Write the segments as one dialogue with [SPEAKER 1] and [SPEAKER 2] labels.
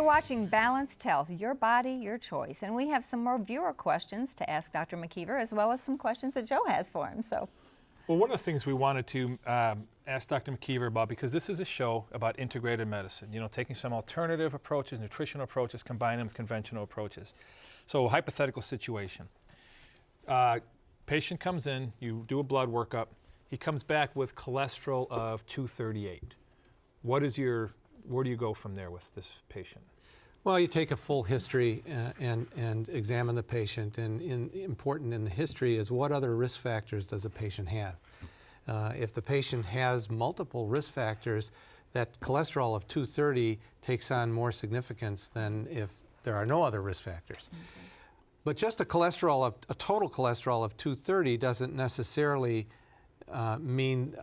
[SPEAKER 1] You're watching Balanced Health, your body, your choice. And we have some more viewer questions to ask Dr. McKeever, as well as some questions that Joe has for him.
[SPEAKER 2] Well, one of the things we wanted to ask Dr. McKeever about, because this is a show about integrated medicine, taking some alternative approaches, nutritional approaches, combining them with conventional approaches. So, hypothetical situation. Patient comes in, you do a blood workup, he comes back with cholesterol of 238. Where do you go from there with this patient?
[SPEAKER 3] Well, you take a full history and examine the patient, and important in the history is what other risk factors does a patient have. If the patient has multiple risk factors, that cholesterol of 230 takes on more significance than if there are no other risk factors. Okay. But just a total cholesterol of 230 doesn't necessarily mean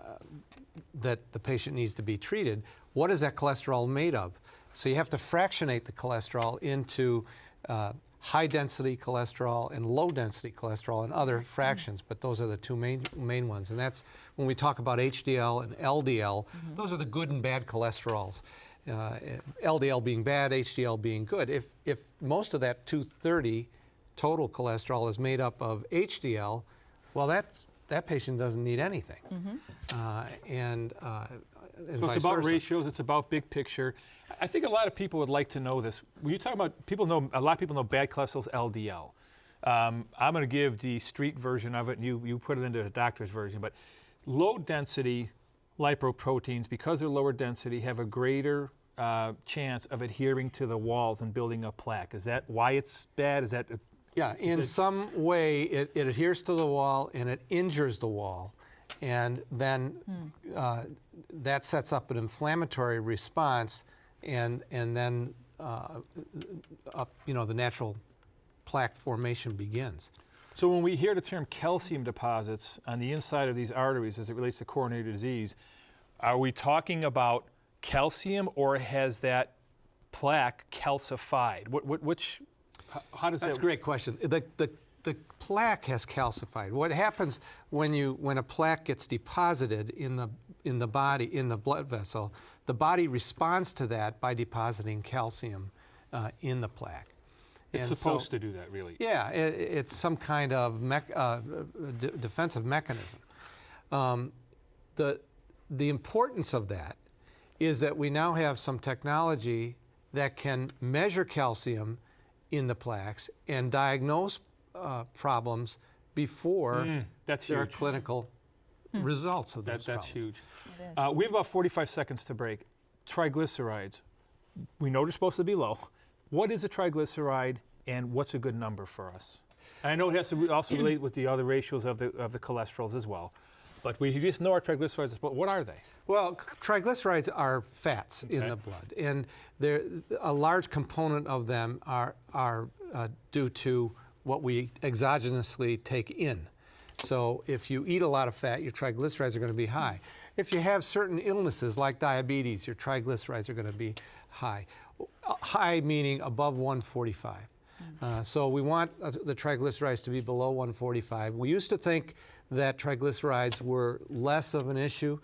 [SPEAKER 3] that the patient needs to be treated. What is that cholesterol made of? So you have to fractionate the cholesterol into high-density cholesterol and low-density cholesterol and other fractions, but those are the two main ones. And that's when we talk about HDL and LDL, those are the good and bad cholesterols. LDL being bad, HDL being good. If most of that 230 total cholesterol is made up of HDL, well, that patient doesn't need anything. And
[SPEAKER 2] so it's about ratios, it's about big picture. I think a lot of people would like to know this. When you talk about, a lot of people know bad cholesterol is LDL. I'm going to give the street version of it, and you put it into the doctor's version, but low density lipoproteins, because they're lower density, have a greater chance of adhering to the walls and building up plaque. Is that why it's bad? Is that
[SPEAKER 3] yeah, in some way it adheres to the wall and it injures the wall, and then that sets up an inflammatory response, and then the natural plaque formation begins.
[SPEAKER 2] So when we hear the term calcium deposits on the inside of these arteries as it relates to coronary disease, are we talking about calcium, or has that plaque calcified? How does that?
[SPEAKER 3] That's a great question. The plaque has calcified. What happens when a plaque gets deposited in the body, in the blood vessel, the body responds to that by depositing calcium in the plaque.
[SPEAKER 2] It's supposed to do that, really.
[SPEAKER 3] Yeah, it's some kind of defensive mechanism. The importance of that is that we now have some technology that can measure calcium in the plaques and diagnose problems before there are clinical results of those problems.
[SPEAKER 2] That's huge. We have about 45 seconds to break. Triglycerides, we know they're supposed to be low. What is a triglyceride, and what's a good number for us? And I know it has to also relate with the other ratios of the cholesterols as well. But we just know our triglycerides, but what are they?
[SPEAKER 3] Well, triglycerides are fats in the blood, and a large component of them are due to what we exogenously take in. So if you eat a lot of fat, your triglycerides are going to be high. If you have certain illnesses like diabetes, your triglycerides are going to be high. High meaning above 145. So we want the triglycerides to be below 145. We used to think that triglycerides were less of an issue.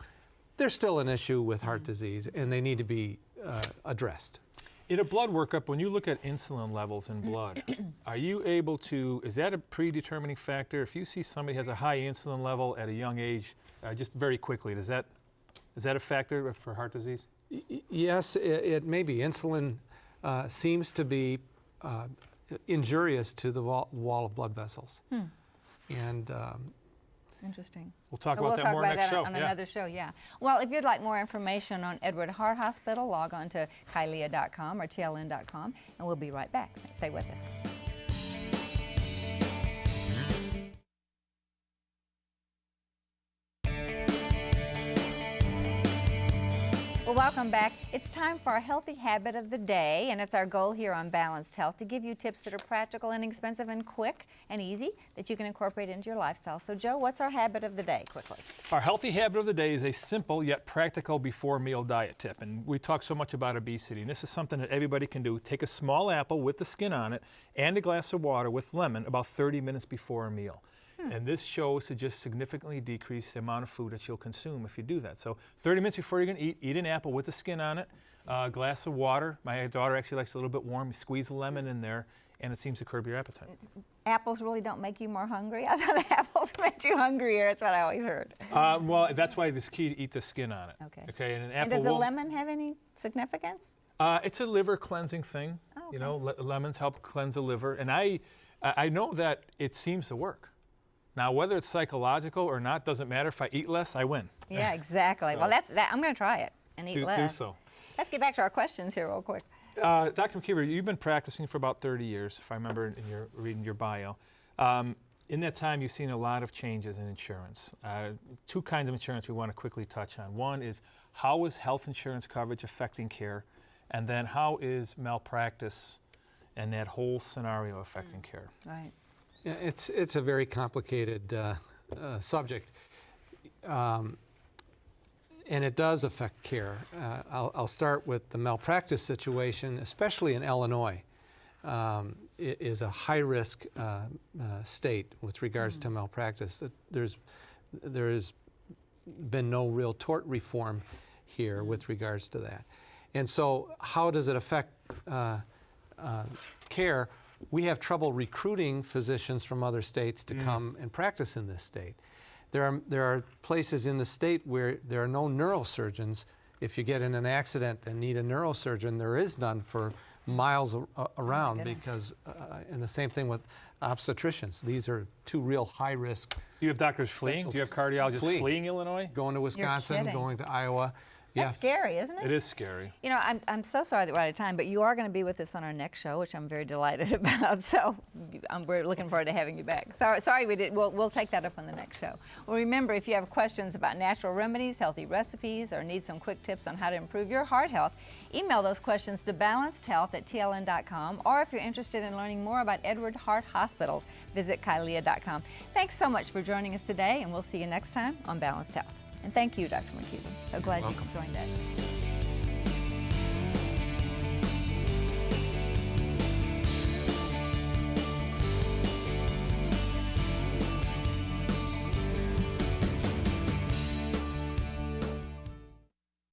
[SPEAKER 3] They're still an issue with heart disease, and they need to be addressed.
[SPEAKER 2] In a blood workup, when you look at insulin levels in blood, are you able to, is that a predetermining factor? If you see somebody has a high insulin level at a young age, just very quickly, is that a factor for heart disease?
[SPEAKER 3] Yes, it may be. Insulin seems to be injurious to the wall of blood vessels. And
[SPEAKER 1] interesting.
[SPEAKER 2] We'll talk about that more next show.
[SPEAKER 1] On another show, yeah. Well, if you'd like more information on Edward Heart Hospital, log on to Kylia.com or TLN.com, and we'll be right back. Stay with us. Well, welcome back. It's time for our healthy habit of the day, and it's our goal here on Balanced Health to give you tips that are practical, inexpensive, and quick and easy that you can incorporate into your lifestyle. So, Joe, what's our habit of the day, quickly?
[SPEAKER 2] Our healthy habit of the day is a simple yet practical before meal diet tip. And we talk so much about obesity, and this is something that everybody can do. Take a small apple with the skin on it and a glass of water with lemon about 30 minutes before a meal. And this shows to just significantly decrease the amount of food that you'll consume if you do that. So 30 minutes before you're going to eat an apple with the skin on it, A glass of water. My daughter actually likes it a little bit warm. You squeeze a lemon in there, and it seems to curb your appetite.
[SPEAKER 1] Apples really don't make you more hungry? I thought apples made you hungrier. That's what I always heard.
[SPEAKER 2] Well, that's why it's key to eat the skin on it.
[SPEAKER 1] Okay.
[SPEAKER 2] Okay, and an
[SPEAKER 1] And
[SPEAKER 2] apple
[SPEAKER 1] does the lemon have any significance?
[SPEAKER 2] It's a liver cleansing thing.
[SPEAKER 1] Oh,
[SPEAKER 2] You know, lemons help cleanse the liver, and I know that it seems to work. Now, whether it's psychological or not doesn't matter. If I eat less, I win.
[SPEAKER 1] Yeah, exactly.
[SPEAKER 2] So-
[SPEAKER 1] Well, that's that. I'm going to try it and eat
[SPEAKER 2] Do
[SPEAKER 1] less.
[SPEAKER 2] so.
[SPEAKER 1] Let's get back to our questions here real quick.
[SPEAKER 2] Dr. McKeever, you've been practicing for about 30 years, if I remember in your reading your bio. In that time, you've seen a lot of changes in insurance. Two kinds of insurance we want to quickly touch on. One is, how is health insurance coverage affecting care? And then how is malpractice and that whole scenario affecting care?
[SPEAKER 1] Right.
[SPEAKER 3] Yeah, it's a very complicated subject, and it does affect care. I'll start with the malpractice situation, especially in Illinois. It is a high-risk state with regards to malpractice. There has been no real tort reform here with regards to that. And so how does it affect care? We have trouble recruiting physicians from other states to come and practice in this state. There are places in the state where there are no neurosurgeons. If you get in an accident and need a neurosurgeon, there is none for miles around because, and the same thing with obstetricians. These are two real high-risk.
[SPEAKER 2] You have doctors fleeing? Do you have cardiologists fleeing Illinois?
[SPEAKER 3] Going to Wisconsin, going to Iowa.
[SPEAKER 1] That's
[SPEAKER 3] Yes.
[SPEAKER 1] scary, isn't it?
[SPEAKER 2] It is scary.
[SPEAKER 1] You know, I'm so sorry that we're out of time, but you are going to be with us on our next show, which I'm very delighted about. So we're looking forward to having you back. Sorry we did. We'll take that up on the next show. Well, remember, if you have questions about natural remedies, healthy recipes, or need some quick tips on how to improve your heart health, email those questions to balancedhealth@tln.com. Or if you're interested in learning more about Edward Heart Hospitals, visit Kylea.com. Thanks so much for joining us today, and we'll see you next time on Balanced Health. And thank you, Dr. McKeever. So glad you joined us.